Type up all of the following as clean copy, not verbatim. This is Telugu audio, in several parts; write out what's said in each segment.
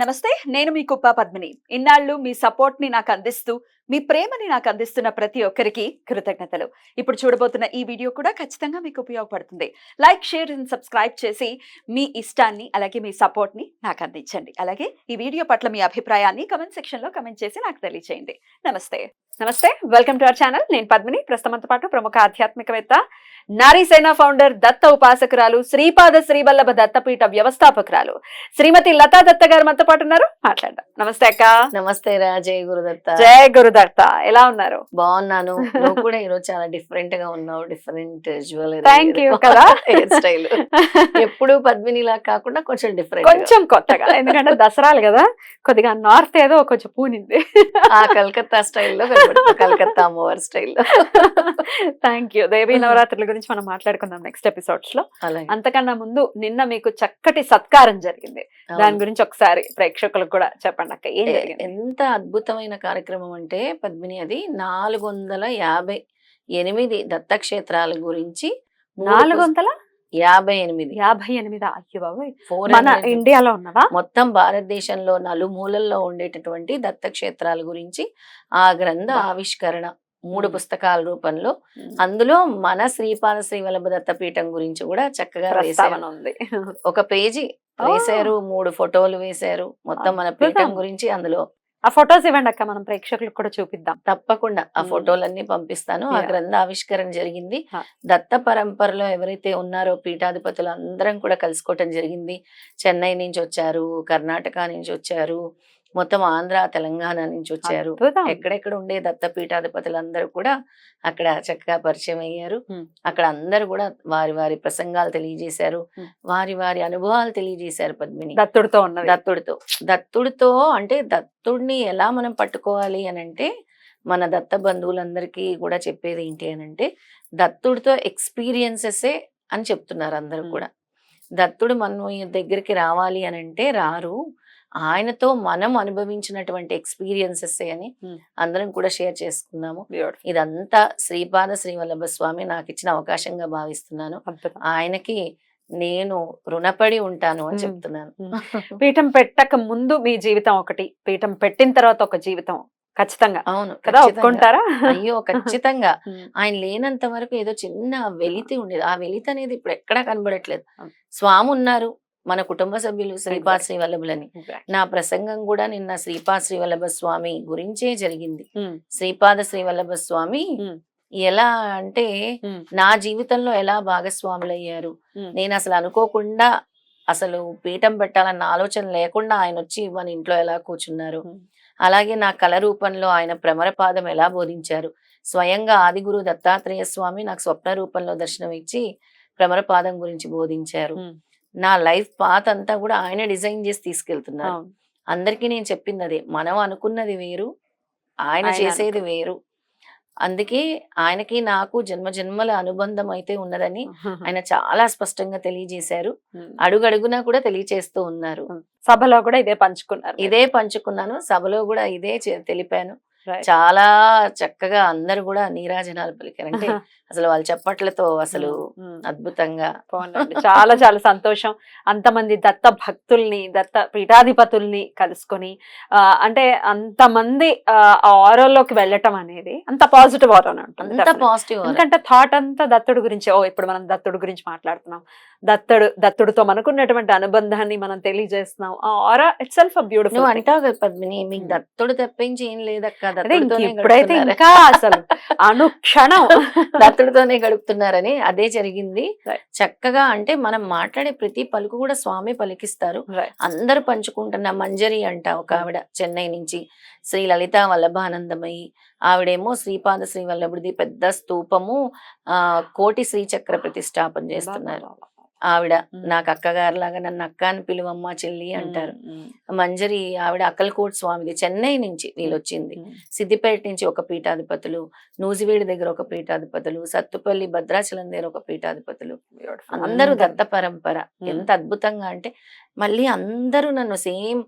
నమస్తే. నేను మీ కుప్ప పద్మిని. ఇన్నాళ్ళు మీ సపోర్ట్‌ని నాకందిస్తూ, మీ ప్రేమని నాకందిస్తున్న ప్రతి ఒక్కరికి కృతజ్ఞతలు. ఇప్పుడు చూడబోతున్న ఈ వీడియో కూడా ఖచ్చితంగా మీకు ఉపయోగపడుతుంది. లైక్, షేర్ అండ్ సబ్స్క్రైబ్ చేసి మీ ఇష్టాన్ని, అలాగే మీ సపోర్ట్‌ని నాకందించండి. అలాగే ఈ వీడియో పట్ల మీ అభిప్రాయాన్ని కామెంట్ సెక్షన్‌లో కామెంట్ చేసి నాకు తెలియజేయండి. నమస్తే. నమస్తే. Welcome to our channel. నేను పద్మిని. ప్రస్తుతంతో పాటు ప్రముఖ ఆధ్యాత్మికవేత్త, నారీసేన ఫౌండర్, దత్త ఉపాసకురాలు, శ్రీపాద శ్రీవల్లభ దత్తపీఠ వ్యవస్థాపకురాలు శ్రీమతి లతా దత్త గారు మనతో పాటు ఉన్నారు. మాట్లాడదాం. నమస్తే అక్క. నమస్తే రా. జయ గురుదత్త. జయ గురుదత్త. ఎలా ఉన్నారు? బాగున్నాను. నువ్వు కూడా ఈరోజు చాలా డిఫరెంట్ గా ఉన్నావు. Different jewellery. థ్యాంక్ యూ కదా. హెయిర్ స్టైల్ ఎప్పుడు పద్మినిలా కాకుండా కొంచెం డిఫరెంట్, కొంచెం కొత్తగా. ఎందుకంటే దసరాలు కదా, కొద్దిగా నార్త్ ఏదో కొంచెం పూనింది. ఆ కలకత్తా స్టైల్లో, కలకత్తా అమ్మవారి స్టైల్లో. Thank you. దేవీ నవరాత్రుల గురించి మనం మాట్లాడుకుందాం నెక్స్ట్ ఎపిసోడ్స్ లో. అంతకన్నా ముందు నిన్న మీకు చక్కటి సత్కారం జరిగింది. దాని గురించి ఒకసారి ప్రేక్షకులకు కూడా చెప్పండి అక్క. ఏం జరిగింది? ఎంత అద్భుతమైన కార్యక్రమం అంటే పద్మిని, అది 458 దత్తక్షేత్రాల గురించి. 458? అయ్యో బాబోయ్. మన ఇండియాలో ఉన్నవా? మొత్తం భారతదేశంలో నలుమూలల్లో ఉండేటటువంటి దత్తక్షేత్రాల గురించి ఆ గ్రంథ ఆవిష్కరణ 3 పుస్తకాల రూపంలో. అందులో మన శ్రీపాద శ్రీవల్లభ దత్తపీఠం గురించి కూడా చక్కగా ఉంది. ఒక పేజీ వేశారు, 3 ఫోటోలు వేశారు. మొత్తం మన పీఠం గురించి అందులో. ఆ ఫొటోస్ ఇవ్వండి అక్క, మనం ప్రేక్షకులకు కూడా చూపిద్దాం. తప్పకుండా ఆ ఫోటోలన్నీ పంపిస్తాను. ఆ గ్రంథ ఆవిష్కరణ జరిగింది. దత్త పరంపరలో ఎవరైతే ఉన్నారో పీఠాధిపతులు అందరం కూడా కలుసుకోవటం జరిగింది. చెన్నై నుంచి వచ్చారు, కర్ణాటక నుంచి వచ్చారు, మొత్తం ఆంధ్ర, తెలంగాణ నుంచి వచ్చారు. ఎక్కడెక్కడ ఉండే దత్త పీఠాధిపతులందరూ కూడా అక్కడ చక్కగా పరిచయం అయ్యారు. అక్కడ అందరూ కూడా వారి వారి ప్రసంగాలు తెలియజేశారు, వారి వారి అనుభవాలు తెలియజేశారు. పద్మిని, దత్తుడితో అంటే దత్తుడిని ఎలా మనం పట్టుకోవాలి అని అంటే, మన దత్త బంధువులందరికీ కూడా చెప్పేది ఏంటి అని అంటే, దత్తుడితో ఎక్స్పీరియన్సెసే అని చెప్తున్నారు అందరూ కూడా. దత్తుడు మన దగ్గరికి రావాలి అని అంటే రారు, ఆయనతో మనం అనుభవించినటువంటి ఎక్స్పీరియన్సెస్ అని అందరం కూడా షేర్ చేసుకున్నాము. ఇదంతా శ్రీపాద శ్రీవల్లభ స్వామి నాకు ఇచ్చిన అవకాశంగా భావిస్తున్నాను. ఆయనకి నేను రుణపడి ఉంటాను అని చెప్తున్నాను. పీఠం పెట్టక ముందు మీ జీవితం ఒకటి, పీఠం పెట్టిన తర్వాత ఒక జీవితం ఖచ్చితంగా. అవును కదా, ఒప్పుకుంటారా? అయ్యో ఖచ్చితంగా. ఆయన లేనంత వరకు ఏదో చిన్న వెలితి ఉండేది. ఆ వెలితి అనేది ఇప్పుడు ఎక్కడా కనబడట్లేదు. స్వామి ఉన్నారు, మన కుటుంబ సభ్యులు శ్రీపాద శ్రీవల్లభులని. నా ప్రసంగం కూడా నిన్న శ్రీపాద శ్రీవల్లభ స్వామి గురించే జరిగింది. శ్రీపాద శ్రీవల్లభ స్వామి ఎలా అంటే నా జీవితంలో ఎలా భాగస్వాములు అయ్యారు. నేను అసలు అనుకోకుండా, అసలు పీఠం పెట్టాలన్న ఆలోచన లేకుండా ఆయన వచ్చి మన ఇంట్లో ఎలా కూర్చున్నారు. అలాగే నా కళ రూపంలో ఆయన భ్రమరపాదం ఎలా బోధించారు. స్వయంగా ఆదిగురు దత్తాత్రేయ స్వామి నాకు స్వప్న రూపంలో దర్శనం ఇచ్చి భ్రమరపాదం గురించి బోధించారు. నా లైఫ్ పాత్ అంతా కూడా ఆయన డిజైన్ చేసి తీసుకెళ్తున్నారు. అందరికీ నేను చెప్పింది అదే, మనం అనుకున్నది వేరు, ఆయన చేసేది వేరు. అందుకే ఆయనకి నాకు జన్మ జన్మల అనుబంధం అయితే ఉన్నదని ఆయన చాలా స్పష్టంగా తెలియజేశారు. అడుగడుగునా కూడా తెలియచేస్తూ ఉన్నారు. సభలో కూడా ఇదే పంచుకున్నాను, సభలో కూడా ఇదే తెలిపాను. చాలా చక్కగా అందరు కూడా నీరాజనాలు పలికారంటే అసలు వాళ్ళ చెప్పట్లతో అసలు అద్భుతంగా. చాలా చాలా సంతోషం. అంతమంది దత్త భక్తుల్ని, దత్త పీఠాధిపతుల్ని కలుసుకొని, అంటే అంతమంది ఆరోలోకి వెళ్ళటం అనేది అంత పాజిటివ్ ఆరో ఉంటుంది. ఎందుకంటే థాట్ అంతా దత్తుడు గురించి. ఇప్పుడు మనం దత్తుడు గురించి మాట్లాడుతున్నాం, దత్తుడితో మనకున్నటువంటి అనుబంధాన్ని మనం తెలియజేస్తున్నాం. ఆ ఆరా ఇట్ సెల్ఫ్ బ్యూటిఫుల్. అంటావు కదా పద్మిని, మీకు దత్తుడు తప్పించి ఏం లేదక్క, ఇప్పుడైతే ఇంకా అసలు అనుక్షణం దత్తుడితోనే గడుపుతున్నారని. అదే జరిగింది చక్కగా. అంటే మనం మాట్లాడే ప్రతి పలుకు కూడా స్వామి పలికిస్తారు. అందరు పంచుకుంటున్న మంజరి అంట ఒక ఆవిడ చెన్నై నుంచి, శ్రీ లలిత వల్లభానందమయ్యి. ఆవిడేమో శ్రీపాద శ్రీవల్లభుడిది పెద్ద స్తూపము, కోటి శ్రీచక్ర ప్రతిష్టాపన చేస్తున్నారు. ఆవిడ నాకు అక్కగారు లాగా, నన్ను అక్క అని పిలువమ్మ, చెల్లి అంటారు. మంజరి ఆవిడ అక్కల్కోట్ స్వామిది, చెన్నై నుంచి వీళ్ళు వచ్చింది. సిద్దిపేట నుంచి ఒక పీఠాధిపతులు, నూజివేడి దగ్గర ఒక పీఠాధిపతులు, సత్తుపల్లి భద్రాచలం దగ్గర ఒక పీఠాధిపతులు. అందరూ దత్త పరంపర. ఎంత అద్భుతంగా అంటే మళ్ళీ అందరూ నన్ను సేమ్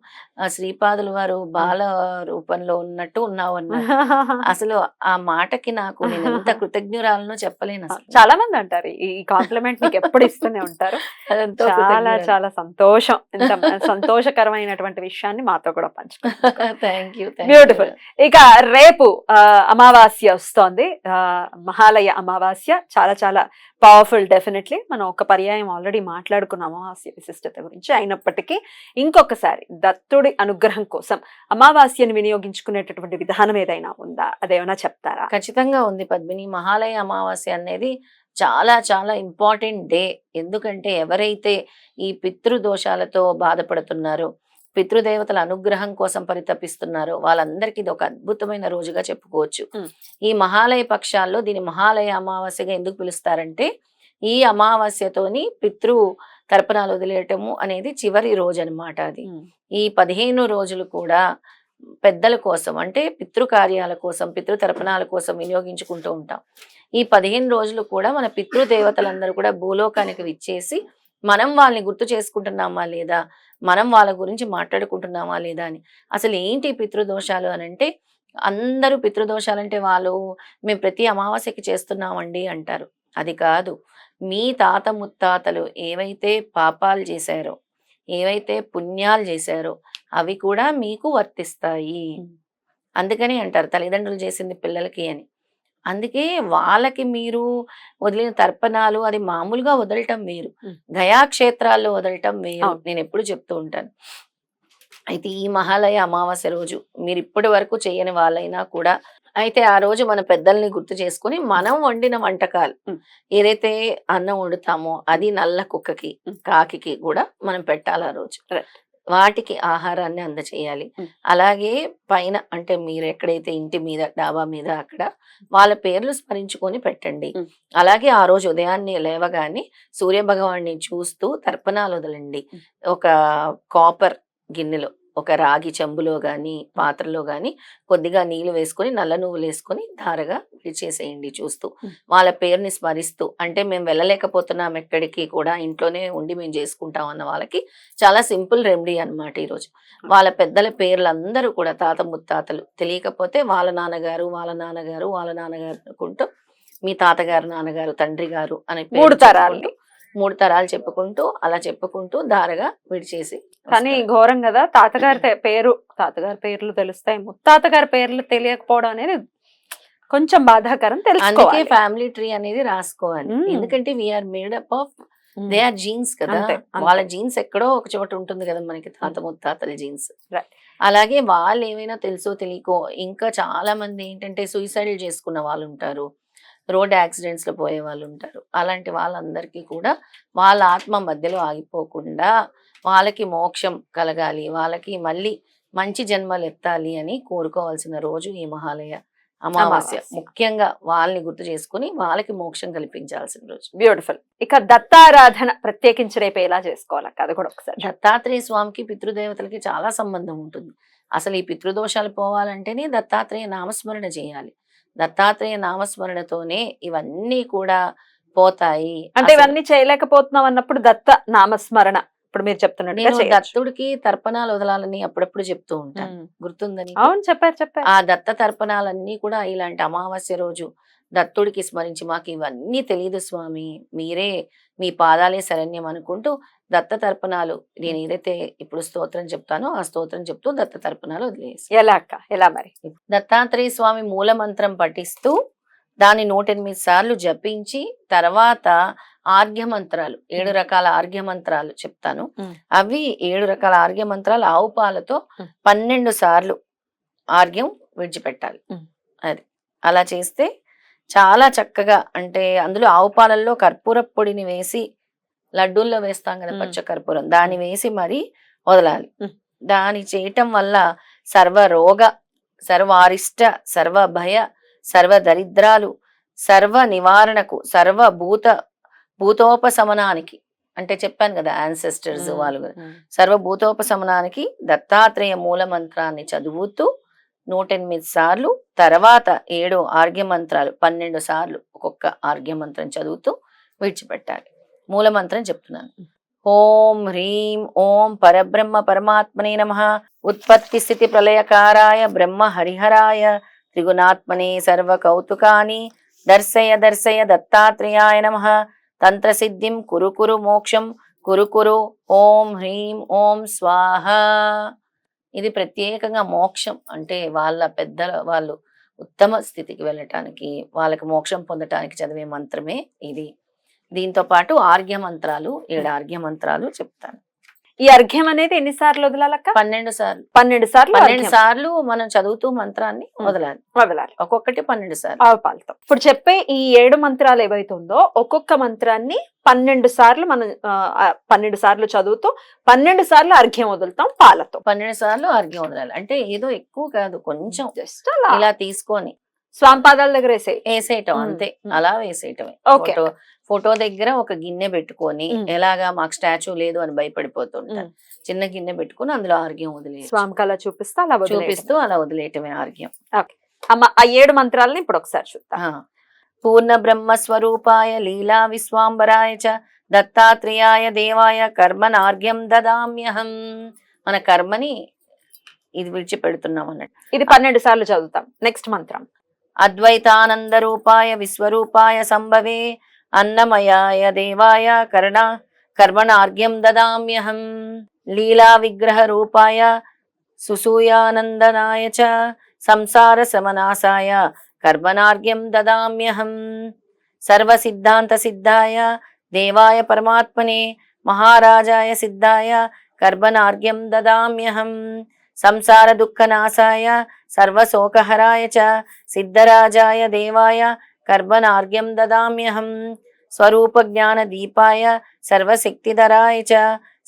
శ్రీపాదుల వారు బాల రూపంలో ఉన్నట్టు ఉన్నావు అన్నారు. అసలు ఆ మాటకి నాకు నేను ఎంత కృతజ్ఞురాలనో చెప్పలేను అసలు. చాలా మంది అంటారు ఈ కాంప్లిమెంట్ మీకు ఎప్పుడు ఇస్తూనే ఉంటారు. అదంతా చాలా కృతజ్ఞురాలు. చాలా సంతోషం. ఇంత సంతోషకరమైనటువంటి విషయాన్ని మాతో కూడా పంచుకున్నారు. Thank you. బ్యూటిఫుల్. ఇక రేపు అమావాస్య వస్తోంది, మహాలయ అమావాస్య. చాలా చాలా పవర్ఫుల్. డెఫినెట్లీ మనం ఒక పర్యాయం ఆల్రెడీ మాట్లాడుకున్న అమావాస్య విశిష్టత గురించి. అయినప్పటికీ ఇంకొకసారి దత్తుడి అనుగ్రహం కోసం అమావాస్యను వినియోగించుకునేటటువంటి విధానం ఏదైనా ఉందా, అదేమైనా చెప్తారా? ఖచ్చితంగా ఉంది పద్మిని. మహాలయ అమావాస్య అనేది చాలా చాలా ఇంపార్టెంట్ డే. ఎందుకంటే ఎవరైతే ఈ పితృదోషాలతో బాధపడుతున్నారో, పితృదేవతల అనుగ్రహం కోసం పరితపిస్తున్నారో వాళ్ళందరికీ ఇది ఒక అద్భుతమైన రోజుగా చెప్పుకోవచ్చు. ఈ మహాలయ పక్షాల్లో దీని మహాలయ అమావాస్యగా ఎందుకు పిలుస్తారంటే, ఈ అమావాస్యతోని పితృ తర్పణాలు వదిలేయటము అనేది చివరి రోజు అన్నమాట. అది ఈ 15 రోజులు కూడా పెద్దల కోసం, అంటే పితృకార్యాల కోసం, పితృతర్పణాల కోసం వినియోగించుకుంటూ ఉంటాం. ఈ 15 రోజులు కూడా మన పితృదేవతలందరూ కూడా భూలోకానికి విచ్చేసి మనం వాళ్ళని గుర్తు చేసుకుంటున్నామా లేదా, మనం వాళ్ళ గురించి మాట్లాడుకుంటున్నామా లేదా అని. అసలు ఏంటి పితృదోషాలు అని అంటే, అందరూ పితృదోషాలంటే వాళ్ళు మేము ప్రతి అమావాస్యకి చేస్తున్నామండి అంటారు. అది కాదు. మీ తాత ముత్తాతలు ఏవైతే పాపాలు చేశారో, ఏవైతే పుణ్యాలు చేశారో అవి కూడా మీకు వర్తిస్తాయి. అందుకని అంటారు తల్లిదండ్రులు చేసింది పిల్లలకి అని. అందుకే వాళ్ళకి మీరు వదిలిన తర్పణాలు అది మామూలుగా వదలటం వేరు, గయాక్షేత్రాల్లో వదలటం వేరు. నేను ఎప్పుడు చెప్తూ ఉంటాను. అయితే ఈ మహాలయ అమావాస్య రోజు మీరు ఇప్పటి వరకు చేయని వాళ్ళైనా కూడా, అయితే ఆ రోజు మన పెద్దల్ని గుర్తు చేసుకుని మనం వండిన వంటకాలు ఏదైతే అన్నం వండుతామో అది నల్ల కుక్కకి, కాకి కూడా మనం పెట్టాలి ఆ రోజు. వాటికి ఆహారాన్ని అందచేయాలి. అలాగే పైన అంటే మీరు ఎక్కడైతే ఇంటి మీద, డాబా మీద అక్కడ వాళ్ళ పేర్లు స్మరించుకొని పెట్టండి. అలాగే ఆ రోజు ఉదయాన్నే లేవగానే సూర్య భగవాన్ని చూస్తూ తర్పణాలు వదలండి. ఒక కాపర్ గిన్నెలో, ఒక రాగి చెంబులో గాని పాత్రలో గాని కొద్దిగా నీళ్లు వేసుకొని, నల్ల నువ్వులు వేసుకొని ధారగా విడిచేసేయండి చూస్తూ. వాళ్ళ పేరుని స్మరిస్తూ, అంటే మేము వెళ్ళలేకపోతున్నాం ఎక్కడికి కూడా, ఇంట్లోనే ఉండి మేము చేసుకుంటాం అన్న వాళ్ళకి చాలా సింపుల్ రెమెడీ అన్నమాట ఈరోజు. వాళ్ళ పెద్దల పేర్లు అందరూ కూడా, తాత ముత్తాతలు తెలియకపోతే వాళ్ళ నాన్నగారు, వాళ్ళ నాన్నగారు, వాళ్ళ నాన్నగారు అనుకుంటూ, మీ తాతగారు, నాన్నగారు, తండ్రి గారు అనే 3 తరాలు చెప్పుకుంటూ అలా చెప్పుకుంటూ ధారగా విడిచేసి. కానీ ఘోరం కదా, తాతగారి పేర్లు తెలుస్తాయి, ముత్తాతగారి పేర్లు తెలియకపోవడం అనేది కొంచెం బాధాకరం. అందుకే ఫ్యామిలీ ట్రీ అనేది రాసుకోవాలి. ఎందుకంటే we are made up of their genes కదా. వాళ్ళ జీన్స్ ఎక్కడో ఒక చోట ఉంటుంది కదా మనకి, తాత ముత్తాతల జీన్స్. అలాగే వాళ్ళు ఏమైనా తెలుసో తెలియకో, ఇంకా చాలా మంది ఏంటంటే సూసైడ్ చేసుకున్న వాళ్ళు ఉంటారు, రోడ్ యాక్సిడెంట్స్ లో పోయే వాళ్ళు ఉంటారు. అలాంటి వాళ్ళందరికీ కూడా వాళ్ళ ఆత్మ మధ్యలో ఆగిపోకుండా వాళ్ళకి మోక్షం కలగాలి, వాళ్ళకి మళ్ళీ మంచి జన్మలు ఎత్తాలి అని కోరుకోవాల్సిన రోజు ఈ మహాలయ అమావాస్య. ముఖ్యంగా వాళ్ళని గుర్తు చేసుకుని వాళ్ళకి మోక్షం కల్పించాల్సిన రోజు. బ్యూటిఫుల్. ఇక దత్తారాధన ప్రత్యేకించి రేపు ఎలా చేసుకోవాలి అది కూడా ఒకసారి. దత్తాత్రేయ స్వామికి పితృదేవతలకి చాలా సంబంధం ఉంటుంది. అసలు ఈ పితృదోషాలు పోవాలంటేనే దత్తాత్రేయ నామస్మరణ చేయాలి. దత్తాత్రేయ నామస్మరణతోనే ఇవన్నీ కూడా పోతాయి. అంటే ఇవన్నీ చేయలేకపోతున్నాం అన్నప్పుడు దత్త నామస్మరణ ఇప్పుడు మీరు చెప్తున్నట్టు దత్తుడికి తర్పణాలు వదలాలని అప్పుడప్పుడు చెప్తూ ఉంటాను, గుర్తుందని. అవును, చెప్పారు. ఆ దత్త తర్పణాలన్నీ కూడా ఇలాంటి అమావాస్య రోజు దత్తుడికి స్మరించి, మాకు ఇవన్నీ తెలియదు స్వామి, మీరే, మీ పాదాలే శరణ్యం అనుకుంటూ దత్త తర్పణాలు, నేను ఏదైతే ఇప్పుడు స్తోత్రం చెప్తానో ఆ స్తోత్రం చెప్తూ దత్త తర్పణాలు వదిలేసి. ఎలా మరి? దత్తాత్రేయ స్వామి మూల మంత్రం పఠిస్తూ దాన్ని 108 సార్లు జపించి, తర్వాత ఆర్ఘ్య మంత్రాలు, 7 రకాల ఆర్ఘ్య మంత్రాలు చెప్తాను. అవి 7 రకాల ఆర్ఘ్య మంత్రాలు ఆవు పాలతో 12 సార్లు ఆర్ఘ్యం విడిచిపెట్టాలి. అది అలా చేస్తే చాలా చక్కగా, అంటే అందులో ఆవు పాలల్లో కర్పూర పొడిని వేసి, లడ్డూల్లో వేస్తాం కదా పచ్చ కర్పూరం, దాన్ని వేసి మరి వదలాలి. దాని చేయటం వల్ల సర్వ రోగ, సర్వారిష్ట, సర్వ భయ, సర్వ దరిద్రాలు, సర్వ నివారణకు, సర్వ భూతోపశమనానికి, అంటే చెప్పాను కదా యాన్సెస్టర్స్ వాళ్ళు, సర్వభూతోపశమనానికి దత్తాత్రేయ మూల మంత్రాన్ని చదువుతూ 108 సార్లు, తర్వాత 7 ఆర్ఘ్య మంత్రాలు 12 సార్లు ఒక్కొక్క ఆర్ఘ్య మంత్రం చదువుతూ విడిచిపెట్టాలి. మూల మంత్రం చెప్తున్నాను. ఓం హ్రీం ఓం పరబ్రహ్మ పరమాత్మనే నమః. ఉత్పత్తి స్థితి ప్రళయకారాయ బ్రహ్మ హరిహరాయ త్రిగుణాత్మనే సర్వ కౌతుకాని దర్శయ దర్శయ దత్తాత్రేయాయ నమః. తంత్రసిద్ధిం కురు కురు మోక్షం కురు కురు. ఓం హ్రీం ఓం స్వాహ. ఇది ప్రత్యేకంగా మోక్షం అంటే వాళ్ళ పెద్దల వాళ్ళు ఉత్తమ స్థితికి వెళ్ళటానికి, వాళ్ళకి మోక్షం పొందటానికి చదివే మంత్రమే ఇది. దీంతో పాటు ఆర్ఘ్య మంత్రాలు 7 ఆర్ఘ్య మంత్రాలు చెప్తాను. ఈ అర్ఘ్యం అనేది ఎన్నిసార్లు వదలాలక్క? 12 సార్లు. 12 సార్లు 12 అర్ఘ్యం సార్లు మనం చదువుతూ మంత్రాన్ని వదలాలి. వదలాలి ఒక్కొక్కటి 12 సార్లు. ఆవు పాలతో. ఇప్పుడు చెప్పే ఈ 7 మంత్రాలు ఏవైతే ఉందో ఒక్కొక్క మంత్రాన్ని 12 సార్లు మనం 12 సార్లు చదువుతూ 12 సార్లు అర్ఘ్యం వదులుతాం పాలతో. 12 సార్లు ఆర్ఘ్యం వదలాలి. అంటే ఏదో ఎక్కువ కాదు, కొంచెం జస్ట్ అలా ఇలా తీసుకొని స్వామి పాదాల దగ్గర వేసేయటం అంతే. అలా వేసేయటమే. ఓకే. ఫోటో దగ్గర ఒక గిన్నె పెట్టుకొని, ఎలాగా మాకు స్టాచ్యూ లేదు అని భయపడిపోతుంటారు, చిన్న గిన్నె పెట్టుకొని అందులో ఆర్ఘ్యం వదిలే స్వామికి అలా చూపిస్తూ అలా చూపిస్తూ అలా వదిలేయటమే ఆర్ఘ్యం. అమ్మ ఆ 7 మంత్రాలని ఇప్పుడు ఒకసారి చూద్దాం. పూర్ణ బ్రహ్మ స్వరూపాయ లీలా విశ్వాంబరాయ చ దత్తాత్రేయాయ దేవాయ కర్మనార్ఘ్యం దదామ్యహం. మన కర్మని ఇది విడిచిపెడుతున్నాం అన్నట్టు. ఇది 12 సార్లు చదువుతాం. నెక్స్ట్ మంత్రం. అద్వైతానంద రూపాయ విశ్వరూపాయ సంభవే అన్నమయాయ దేవాయ కర్మణార్ఘ్యం దదామ్యహం. లీలా విగ్రహ రూపాయ సుసూయానందనాయ చ సంసార సమనాసాయ కర్మణార్ఘ్యం దదామ్యహం. సర్వసిద్ధాంత సిద్ధాయ దేవాయ పరమాత్మనే మహారాజాయ సిద్ధాయ కర్మణార్ఘ్యం దదామ్యహం. సంసార దుఃఖనాశాయ సర్వశోకహరాయ చ సిద్ధరాజాయ దేవాయ కర్మణార్ఘ్యం దదామ్యహం. స్వరూప జ్ఞాన దీపాయ సర్వశక్తిధరాయ చ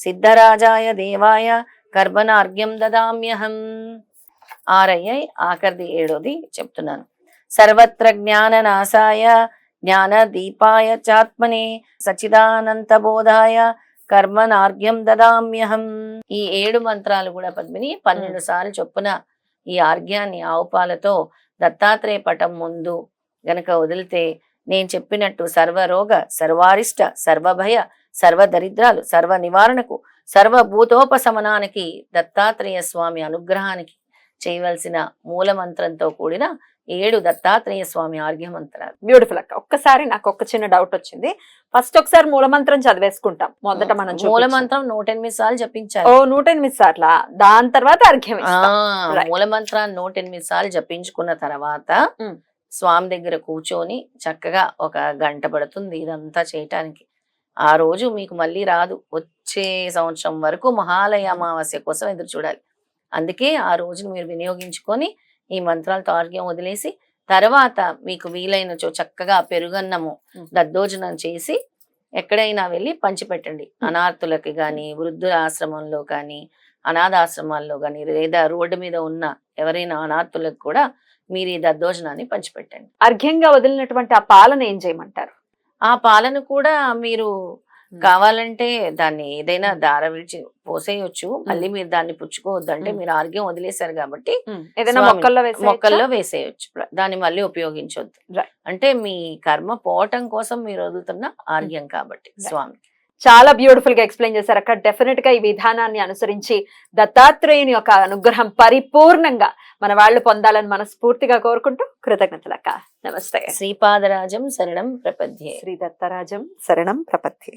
సిద్ధరాజాయ దేవాయ కర్మణార్ఘ్యం దదామ్యహం. 6 అయ్యాయి, ఆఖరిది 7వది చెప్తున్నాను. సర్వత్ర జ్ఞాననాశాయ జ్ఞాన దీపాయ చాత్మనే సచిదానంత బోధాయ కర్మణార్ఘ్యం దదామ్యహం. ఈ 7 మంత్రాలు కూడా పద్మిని 12 సార్లు చొప్పున ఈ ఆర్ఘ్యాన్ని ఆవుపాలతో దత్తాత్రేయ పటం ముందు గనక వదిలితే నేను చెప్పినట్టు సర్వరోగ సర్వారిష్ట సర్వభయ సర్వదరిద్రాలు సర్వ నివారణకు సర్వభూతోపశమనానికి దత్తాత్రేయ స్వామి అనుగ్రహానికి చేయవలసిన మూల మంత్రంతో కూడిన 7 దత్తాత్రేయ స్వామి ఆర్ఘ్య మంత్రాలు. బ్యూటిఫుల్ అక్క. ఒక్కసారి నాకు ఒక చిన్న డౌట్ వచ్చింది. ఫస్ట్ ఒకసారి మూల మంత్రం చదివేసుకుంటాం. మొదట మనం మూల మంత్రం 108 సార్లు జపించాలి. 108 సార్లా? దాని తర్వాత అర్ఘ్యం ఇస్తాం. Right. మూల మంత్రాన్ని 108 సార్లు జపించుకున్న తర్వాత స్వామి దగ్గర కూర్చొని చక్కగా ఒక గంట పడుతుంది ఇదంతా చేయటానికి. ఆ రోజు మీకు మళ్ళీ రాదు, వచ్చే సంవత్సరం వరకు మహాలయ అమావాస్య కోసం ఎదురు చూడాలి. అందుకే ఆ రోజును మీరు వినియోగించుకొని ఈ మంత్రాలతో ఆర్ఘ్యం వదిలేసి తర్వాత మీకు వీలైనచో చక్కగా పెరుగన్నము దద్దోజనం చేసి ఎక్కడైనా వెళ్ళి పంచిపెట్టండి. అనాథులకి కానీ, వృద్ధుల ఆశ్రమంలో కానీ, అనాథాశ్రమాల్లో కానీ, లేదా రోడ్డు మీద ఉన్న ఎవరైనా అనాథులకు కూడా మీరు ఈ దద్దోజనాన్ని పంచిపెట్టండి. అర్ఘ్యంగా వదిలినటువంటి ఆ పాలను ఏం చేయమంటారు? ఆ పాలను కూడా మీరు కావాలంటే దాన్ని ఏదైనా దార విడిచి పోసేయొచ్చు. మళ్ళీ మీరు దాన్ని పుచ్చుకోవద్దు. అంటే మీరు ఆర్ఘ్యం వదిలేశారు కాబట్టి ఏదైనా మొక్కల్లో వేసేయొచ్చు. దాన్ని మళ్ళీ ఉపయోగించొద్దు. అంటే మీ కర్మ పోవటం కోసం మీరు వదులుతున్న ఆర్ఘ్యం కాబట్టి స్వామి. చాలా బ్యూటిఫుల్ గా ఎక్స్ప్లెయిన్ చేశారు అక్క. డెఫినెట్ గా ఈ విధానాన్ని అనుసరించి దత్తాత్రేయుని యొక్క అనుగ్రహం పరిపూర్ణంగా మన వాళ్ళు పొందాలని మనస్ఫూర్తిగా కోరుకుంటూ కృతజ్ఞతలు అక్క. నమస్తే. శ్రీపాదరాజం శరణం ప్రపద్యే. శ్రీ దత్తరాజం శరణం ప్రపద్యే.